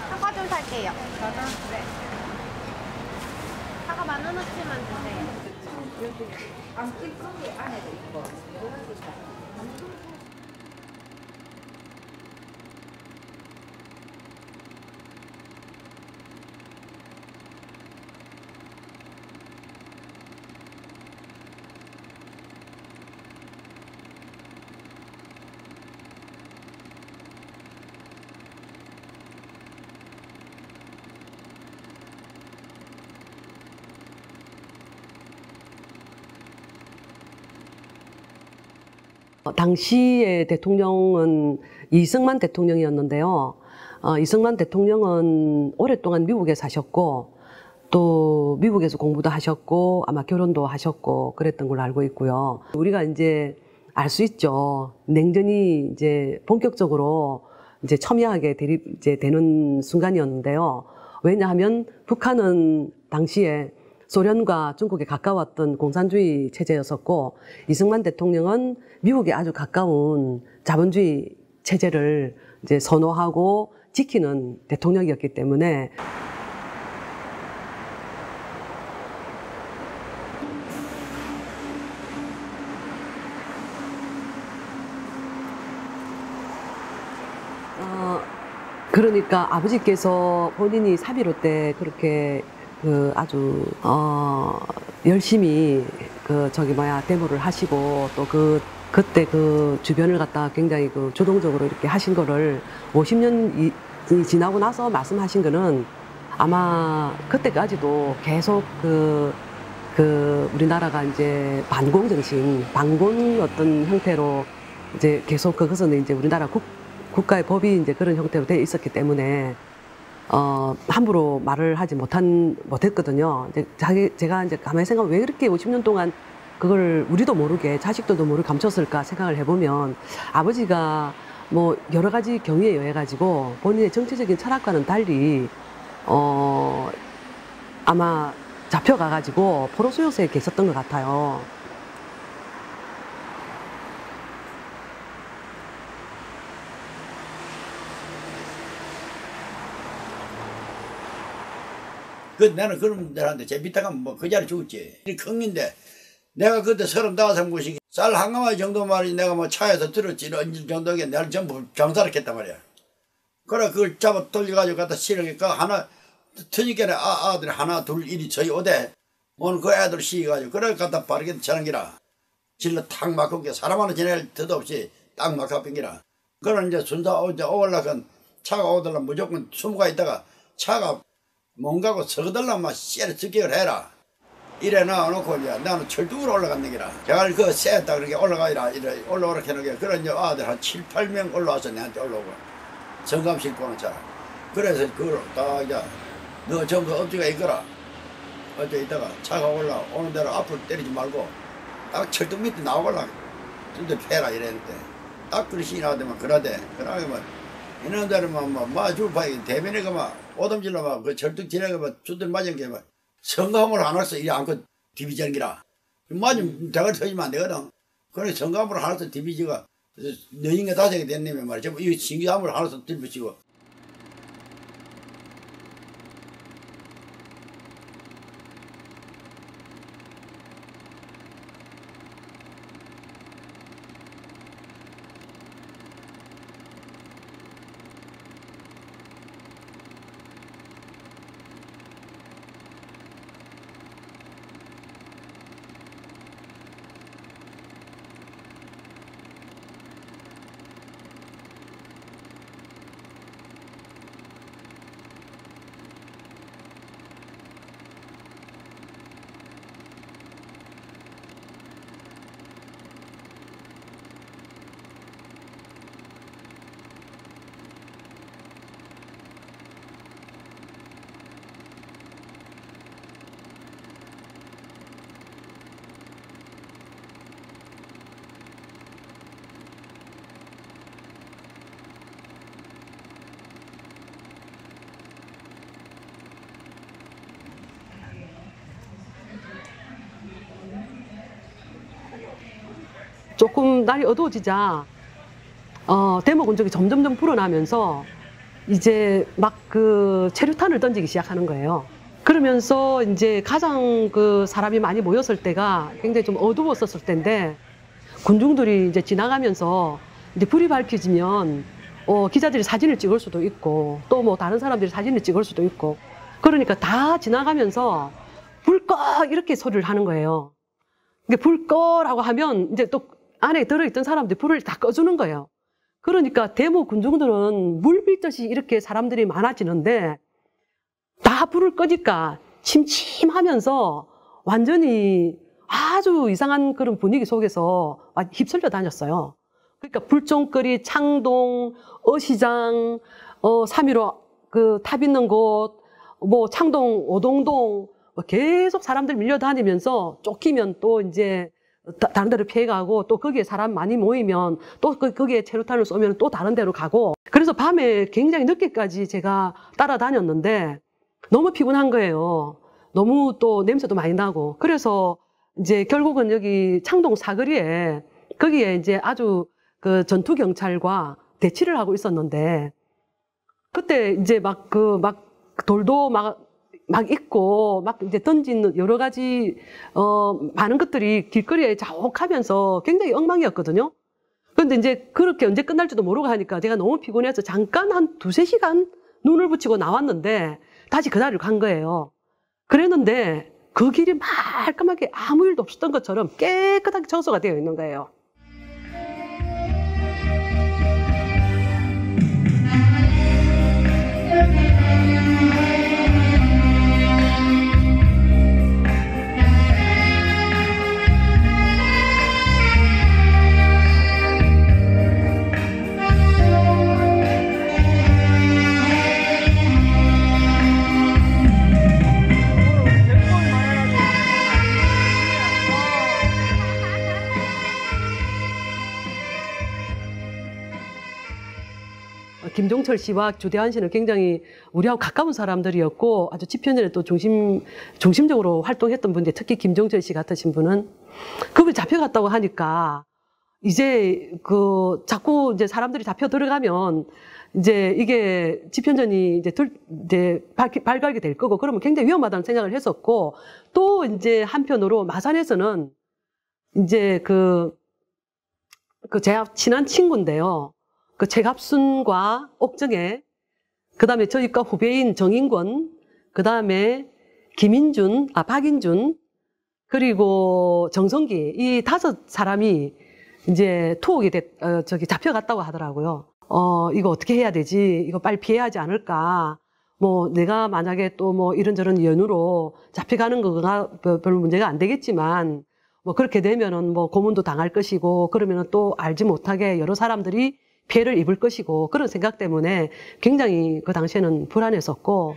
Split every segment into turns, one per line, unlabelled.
사과 좀 살게요. 네. 사과 10,000원어치만 주세요.
여기 안뜰거기 안에도 있고 여러 가지 있다.
당시의 대통령은 이승만 대통령이었는데요. 이승만 대통령은 오랫동안 미국에 사셨고 또 미국에서 공부도 하셨고 아마 결혼도 하셨고 그랬던 걸로 알고 있고요. 우리가 이제 알 수 있죠. 냉전이 이제 본격적으로 이제 첨예하게 이제 되는 순간이었는데요. 왜냐하면 북한은 당시에 소련과 중국에 가까웠던 공산주의 체제였었고 이승만 대통령은 미국에 아주 가까운 자본주의 체제를 이제 선호하고 지키는 대통령이었기 때문에 그러니까 아버지께서 본인이 3.15 때 그렇게 아주 열심히 데모를 하시고 또 그때 주변을 갖다 굉장히 주동적으로 이렇게 하신 거를 50년이 지나고 나서 말씀하신 거는 아마 그때까지도 계속 우리나라가 이제 반공 정신, 반공 어떤 형태로 이제 계속 그것은 이제 우리나라 국가의 법이 이제 그런 형태로 되어 있었기 때문에 함부로 말을 하지 못했거든요. 이제 제가 이제 가만히 생각하면 왜 그렇게 50년 동안 그걸 우리도 모르게 자식들도 모르게 감췄을까 생각을 해보면 아버지가 뭐 여러 가지 경위에 의해 가지고 본인의 정치적인 철학과는 달리 아마 잡혀가 가지고 포로 수용소에 계셨던 것 같아요.
나는 그런 데한테 재밌다가 뭐 그 자리 죽었지. 큰인데 내가 그때 35살 쌀 한 가마리 정도 말이지 내가 뭐 차에서 들었지 이런 정도에 내가 전부 병사를 했단 말이야. 그래 그걸 잡아 돌려가지고 갖다 실으니까 하나 터니까 아들 하나 둘 이리 저희 오대 오늘 그 애들 시가지고 그래 갖다 바르게 차는 기라. 질러 탁 막힌 게 사람 하나 지낼 데도 없이 딱 막힌 기라. 그런 이제 순서 오려건 차가 오더라 무조건 숨어가 있다가 차가 뭔가고 서거들라면 막 씨를 습격을 해라. 이래 나와놓고 이제 나는 철쭉으로 올라갔는 게라. 제가 그 쎄다 그렇게 올라가이라 이래 올라오라 해놓은 게 그런 이제 아들 한 7, 8명 올라와서 내한테 올라오고 정감 싣고 오는 차라. 그래서 그걸 딱 이제 너 전부 업지가 있거라. 어째 있다가 차가 오는 대로 앞으로 때리지 말고 딱 철도 밑에 나오거라. 좀더 패라 이랬는데 딱 그릇이 나오더만 그러대. 그러면 이런 데는 막 마주파이 대면에가 막 오덤질러 막 그 철도 지나가 막 주들 맞은 게 막 성감으로 안 왔어. 이리 안고 디비전 기라. 맞으면 대가리 터지면 안 되거든. 그래 성감으로 하나서 디비지가 너인가 다섯이 됐냐면 말이죠. 이 신기함을 하나서 들붙이고.
조금 날이 어두워지자 대목 운적이 점점점 불어나면서 이제 막 그 체류탄을 던지기 시작하는 거예요. 그러면서 이제 가장 그 사람이 많이 모였을 때가 굉장히 좀 어두웠었을 때인데 군중들이 이제 지나가면서 이제 불이 밝혀지면 기자들이 사진을 찍을 수도 있고 또 뭐 다른 사람들이 사진을 찍을 수도 있고 그러니까 다 지나가면서 불 꺼 이렇게 소리를 하는 거예요. 근데 불 꺼라고 하면 이제 또 안에 들어있던 사람들이 불을 다 꺼주는 거예요. 그러니까 데모 군중들은 물 빌듯이 이렇게 사람들이 많아지는데 다 불을 끄니까 침침하면서 완전히 아주 이상한 그런 분위기 속에서 휩쓸려 다녔어요. 그러니까 불종거리, 창동, 어시장, 3.15 그 탑 있는 곳, 뭐 창동, 오동동 계속 사람들 밀려다니면서 쫓기면 또 이제 다른 데로 피해가고 또 거기에 사람 많이 모이면 또 거기에 체류탄을 쏘면 또 다른 데로 가고 그래서 밤에 굉장히 늦게까지 제가 따라다녔는데 너무 피곤한 거예요. 너무 또 냄새도 많이 나고 그래서 이제 결국은 여기 창동 사거리에 거기에 이제 아주 그 전투 경찰과 대치를 하고 있었는데 그때 이제 막 돌도 막 있고, 막 이제 던진 여러 가지, 많은 것들이 길거리에 자욱하면서 굉장히 엉망이었거든요. 그런데 이제 그렇게 언제 끝날지도 모르고 하니까 제가 너무 피곤해서 잠깐 한 2~3시간 눈을 붙이고 나왔는데 다시 그 자리로 간 거예요. 그랬는데 그 길이 말끔하게 아무 일도 없었던 것처럼 깨끗하게 청소가 되어 있는 거예요. 김종철 씨와 주대한 씨는 굉장히 우리하고 가까운 사람들이었고 아주 집현전에 또 중심적으로 활동했던 분인데 특히 김종철 씨 같으신 분은 그분이 잡혀갔다고 하니까 이제 자꾸 이제 사람들이 잡혀 들어가면 이제 이게 집현전이 이제 발각이 될 거고 그러면 굉장히 위험하다는 생각을 했었고 또 이제 한편으로 마산에서는 이제 제 친한 친구인데요. 그 최갑순과 옥정혜, 그 다음에 저희과 후배인 정인권, 그 다음에 박인준, 그리고 정성기, 이 5사람이 이제 투옥이 잡혀갔다고 하더라고요. 이거 어떻게 해야 되지? 이거 빨리 피해야 하지 않을까? 뭐, 내가 만약에 또 뭐 이런저런 연유로 잡혀가는 거가 별로 문제가 안 되겠지만, 뭐 그렇게 되면은 뭐 고문도 당할 것이고, 그러면은 또 알지 못하게 여러 사람들이 피해를 입을 것이고 그런 생각 때문에 굉장히 그 당시에는 불안했었고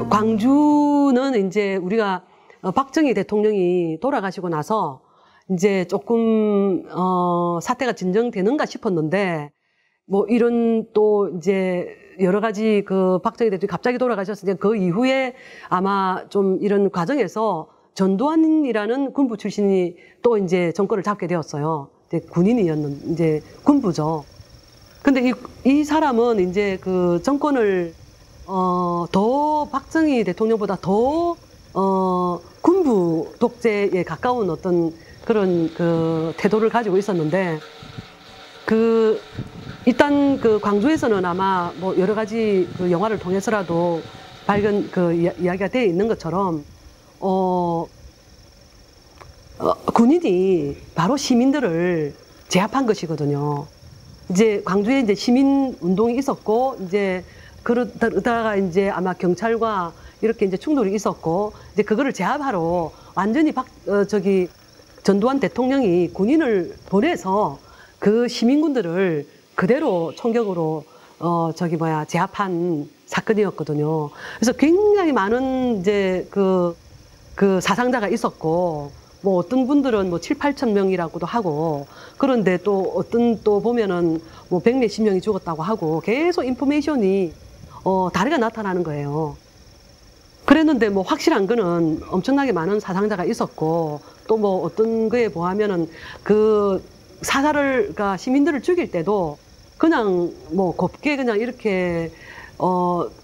광주는 이제 우리가 박정희 대통령이 돌아가시고 나서 이제 조금 사태가 진정되는가 싶었는데 뭐 이런 또 이제 여러 가지 그 박정희 대통령이 갑자기 돌아가셨을 때 그 이후에 아마 좀 이런 과정에서 전두환이라는 군부 출신이 또 이제 정권을 잡게 되었어요. 이제 군인이었는 이제 군부죠. 근데 이 사람은 이제 그 정권을 더 박정희 대통령보다 더 군부 독재에 가까운 어떤 그런 그 태도를 가지고 있었는데 일단 그 광주에서는 아마 뭐 여러 가지 그 영화를 통해서라도 이야기가 되어 있는 것처럼 군인이 바로 시민들을 제압한 것이거든요. 이제 광주에 이제 시민 운동이 있었고 이제 그러다가 이제 아마 경찰과 이렇게 이제 충돌이 있었고 이제 그거를 제압하러 완전히 전두환 대통령이 군인을 보내서 그 시민군들을 그대로 총격으로 제압한 사건이었거든요. 그래서 굉장히 많은 이제 그 사상자가 있었고 뭐 어떤 분들은 뭐 7, 8천 명이라고도 하고 그런데 또 어떤 또 보면은 뭐 100몇십 명이 죽었다고 하고 계속 인포메이션이 다르게 나타나는 거예요. 그랬는데 뭐 확실한 거는 엄청나게 많은 사상자가 있었고 또 뭐 어떤 거에 보하면은 그 그러니까 시민들을 죽일 때도 그냥 뭐 곱게 그냥 이렇게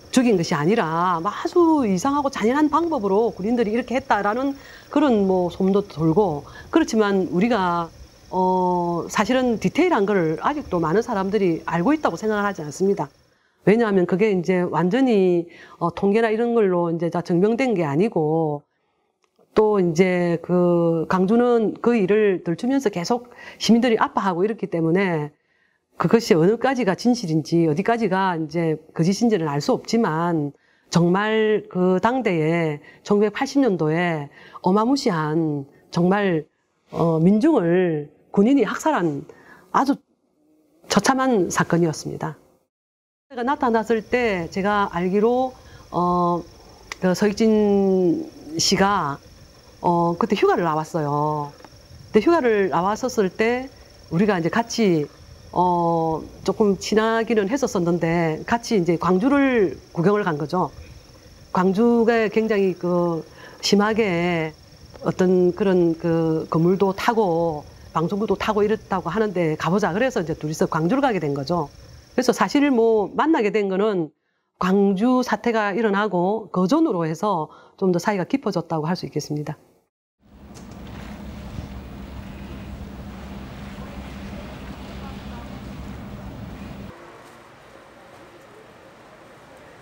죽인 것이 아니라 아주 이상하고 잔인한 방법으로 군인들이 이렇게 했다라는 그런 뭐 소문도 돌고 그렇지만 우리가 사실은 디테일한 걸 아직도 많은 사람들이 알고 있다고 생각을 하지 않습니다. 왜냐하면 그게 이제 완전히 통계나 이런 걸로 이제 다 증명된 게 아니고 또 이제 그 광주는 그 일을 들추면서 계속 시민들이 아파하고 이렇기 때문에 그것이 어느까지가 진실인지 어디까지가 이제 거짓인지는 알 수 없지만 정말 그 당대에 1980년도에 어마무시한 정말 민중을 군인이 학살한 아주 처참한 사건이었습니다. 제가 나타났을 때 제가 알기로 그 서익진 씨가 그때 휴가를 나왔어요. 근데 휴가를 나왔었을 때 우리가 이제 같이 조금 친하기는 했었었는데 같이 이제 광주를 구경을 간 거죠. 광주가 굉장히 그 심하게 어떤 그런 그 건물도 타고 방송국도 타고 이랬다고 하는데 가보자. 그래서 이제 둘이서 광주를 가게 된 거죠. 그래서 사실 뭐 만나게 된 거는 광주 사태가 일어나고 그 전으로 해서 좀 더 사이가 깊어졌다고 할 수 있겠습니다.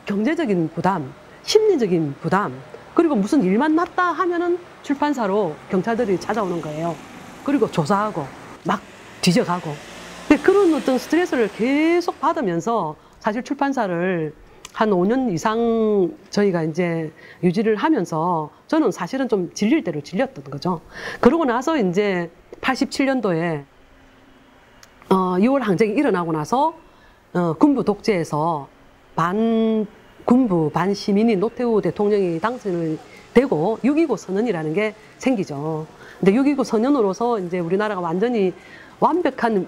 경제적인 부담, 심리적인 부담, 그리고 무슨 일만 났다 하면은 출판사로 경찰들이 찾아오는 거예요. 그리고 조사하고 막 뒤져가고. 그런 어떤 스트레스를 계속 받으면서 사실 출판사를 한 5년 이상 저희가 이제 유지를 하면서 저는 사실은 좀 질릴 대로 질렸던 거죠. 그러고 나서 이제 87년도에 6월 항쟁이 일어나고 나서 군부 독재에서 반군부 반시민인 노태우 대통령이 당선이 되고 6.29 선언이라는 게 생기죠. 근데 6.29 선언으로서 이제 우리나라가 완전히 완벽한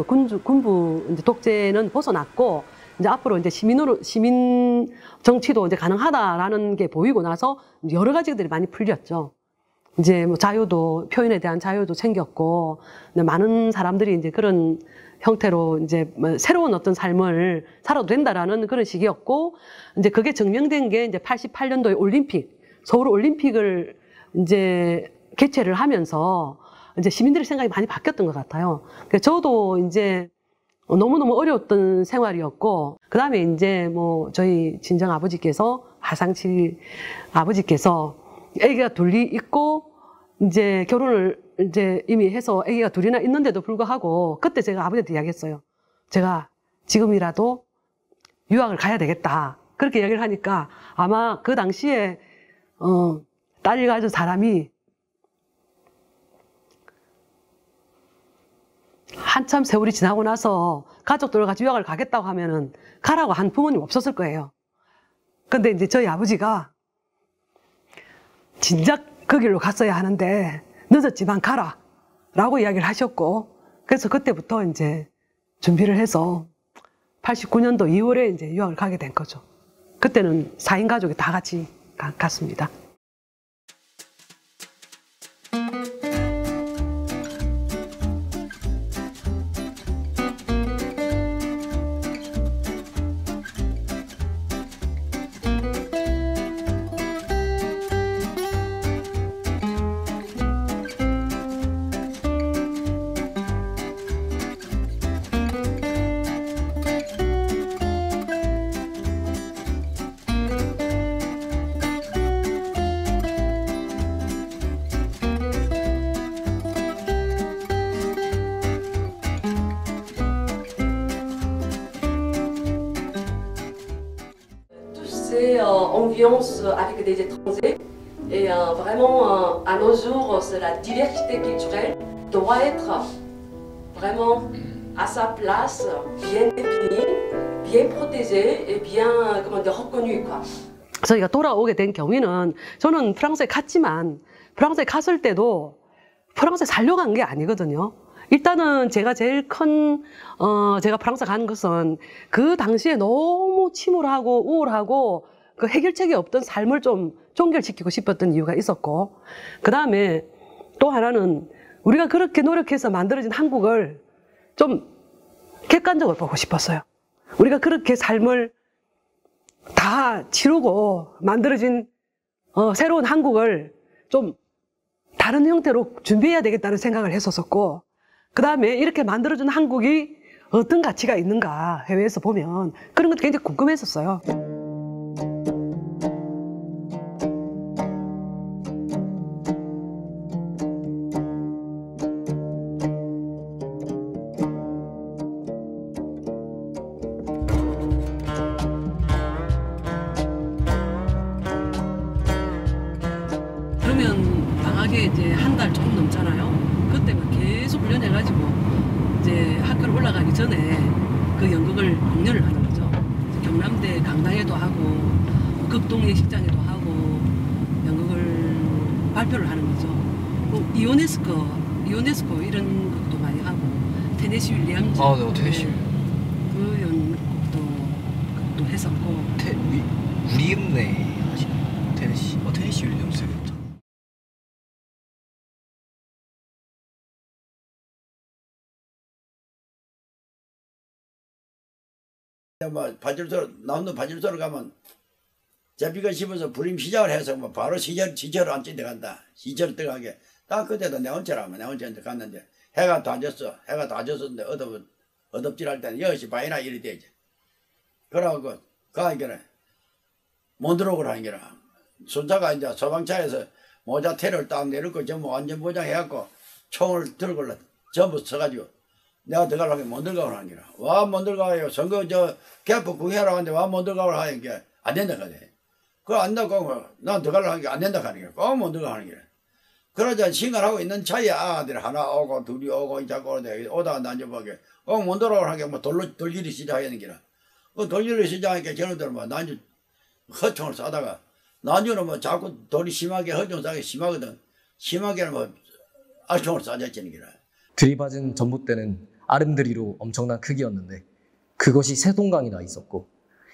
군부 이제 독재는 벗어났고 이제 앞으로 이제 시민 정치도 이제 가능하다라는 게 보이고 나서 여러 가지들이 많이 풀렸죠. 이제 뭐 자유도 표현에 대한 자유도 생겼고 많은 사람들이 이제 그런 형태로 이제 새로운 어떤 삶을 살아도 된다라는 그런 시기였고 이제 그게 증명된 게 이제 88년도에 올림픽 서울 올림픽을 이제 개최를 하면서 이제 시민들의 생각이 많이 바뀌었던 것 같아요. 그러니까 저도 이제 너무너무 어려웠던 생활이었고, 그 다음에 이제 뭐 저희 친정 아버지께서, 하상칠 아버지께서 아기가 둘이 있고, 이제 결혼을 이제 이미 해서 아기가 둘이나 있는데도 불구하고, 그때 제가 아버지한테 이야기했어요. 제가 지금이라도 유학을 가야 되겠다. 그렇게 이야기를 하니까 아마 그 당시에, 딸을 가진 사람이 한참 세월이 지나고 나서 가족들과 같이 유학을 가겠다고 하면은 가라고 한 부모님 없었을 거예요. 근데 이제 저희 아버지가 진작 그 길로 갔어야 하는데 늦었지만 가라 라고 이야기를 하셨고, 그래서 그때부터 이제 준비를 해서 89년도 2월에 이제 유학을 가게 된 거죠. 그때는 4인 가족이 다 같이 갔습니다.
C'est ambiance avec des étrangers et vraiment à nos jours la diversité culturelle doit être vraiment à sa place, bien définie, bien protégée et bien comment dire, reconnue quoi.
저희가 돌아오게 된 경위는 저는 프랑스에 갔지만 프랑스에 갔을 때도 프랑스에 살려고 한 게 아니거든요. 일단은 제가 제일 큰 제가 프랑스 간 것은 그 당시에 너무 침울하고 우울하고 그 해결책이 없던 삶을 좀 종결시키고 싶었던 이유가 있었고, 그 다음에 또 하나는 우리가 그렇게 노력해서 만들어진 한국을 좀 객관적으로 보고 싶었어요. 우리가 그렇게 삶을 다 치르고 만들어진 새로운 한국을 좀 다른 형태로 준비해야 되겠다는 생각을 했었고, 그 다음에 이렇게 만들어준 한국이 어떤 가치가 있는가 해외에서 보면 그런 것도 굉장히 궁금했었어요. 그러면 방학에 이제 한 달 조금 넘잖아요. 그때만 계속 훈련해가지고 이제 학교를 올라가기 전에 그 연극을 공연을 하는 거죠. 경남대 강당에도 하고 극동 예식장에도 하고 연극을 발표를 하는 거죠. 뭐 이오네스코 이런 것도 많이 하고 테네시 윌리엄즈
네, 테네시
그 연극도 했었고
우리 읍내 하시는 테네시 윌리엄스겠죠.
뭐 파출소 나온도 파출소로 가면 제비가 씹어서 불임 시작을 해서 뭐 바로 시절을 안 찐데 시절 들어가게 딱 그때도 내 온처라면 내 온처인데 갔는데 해가 다 졌었는데 어둡질 할 때는 10시 반이나 이리 되지. 그러고 가니까 못 들어오고 하니까 순차가 이제 소방차에서 모자 테를 딱 내놓고 전부 완전 보장해갖고 총을 들고 전부 서가지고 내가 들어가려고 못 들어가고 하는 게라. 와, 못 들어가요. 선거 개표 구해라고 하는데 와, 못 들어가고 하는 게 안 된다 그래. 그거 안 나고 난 들어가려고 하는 게 안 된다 하는 게라. 꼭 못 들어가는 게라. 그러자 생활하고 있는 차에 아들 하나 오고 둘이 오고 자꾸 오다가 난저보게 꼭 못 들어가고 하는 게 뭐 돌리기 시작하는 게라. 그 돌리기 시작하니까 저놈들은 뭐 난주 허총을 쏴다가 난주는 뭐 자꾸 돌이 심하게 허총 쏴기 심하거든. 심하게는 뭐 알총을 쏴졌지는 게라.
들이받은 전봇대는 아름드리로 엄청난 크기였는데 그것이 세동강이 나 있었고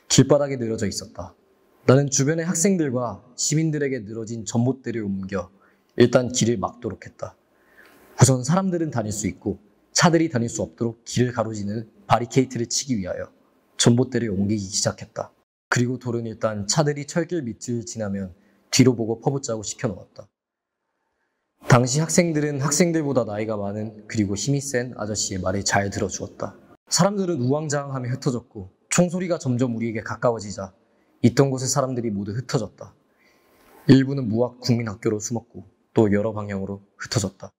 길바닥에 늘어져 있었다. 나는 주변의 학생들과 시민들에게 늘어진 전봇대를 옮겨 일단 길을 막도록 했다. 우선 사람들은 다닐 수 있고 차들이 다닐 수 없도록 길을 가로지는 바리케이트를 치기 위하여 전봇대를 옮기기 시작했다. 그리고 돌은 일단 차들이 철길 밑을 지나면 뒤로 보고 퍼붓자고 시켜놓았다. 당시 학생들은 학생들보다 나이가 많은 그리고 힘이 센 아저씨의 말을 잘 들어주었다. 사람들은 우왕좌왕하며 흩어졌고 총소리가 점점 우리에게 가까워지자 있던 곳의 사람들이 모두 흩어졌다. 일부는 무학 국민학교로 숨었고 또 여러 방향으로 흩어졌다.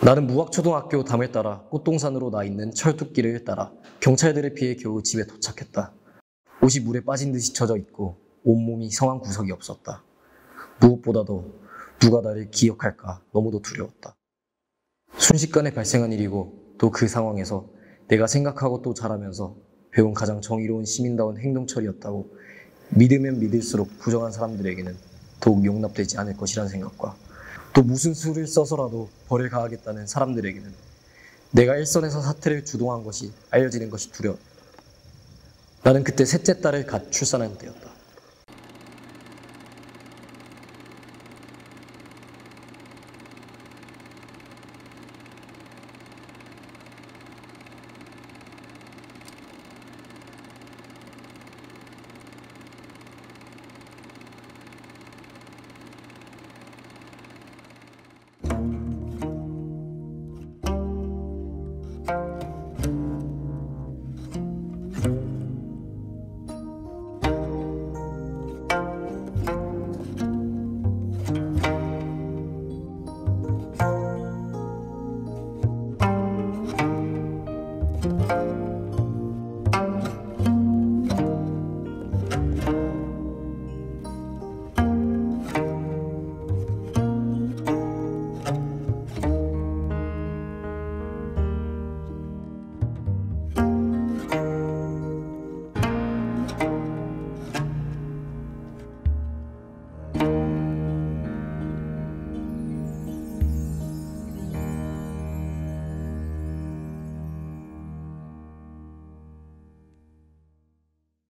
나는 무학초등학교 담을 따라 꽃동산으로 나 있는 철뚝길을 따라 경찰들을 피해 겨우 집에 도착했다. 옷이 물에 빠진 듯이 젖어 있고 온몸이 성한 구석이 없었다. 무엇보다도 누가 나를 기억할까 너무도 두려웠다. 순식간에 발생한 일이고 또 그 상황에서 내가 생각하고 또 잘하면서 배운 가장 정의로운 시민다운 행동처리였다고 믿으면 믿을수록 부정한 사람들에게는 더욱 용납되지 않을 것이라는 생각과 또 무슨 수를 써서라도 벌을 가하겠다는 사람들에게는 내가 일선에서 사태를 주동한 것이 알려지는 것이 두려워. 나는 그때 셋째 딸을 갓 출산한 때였다.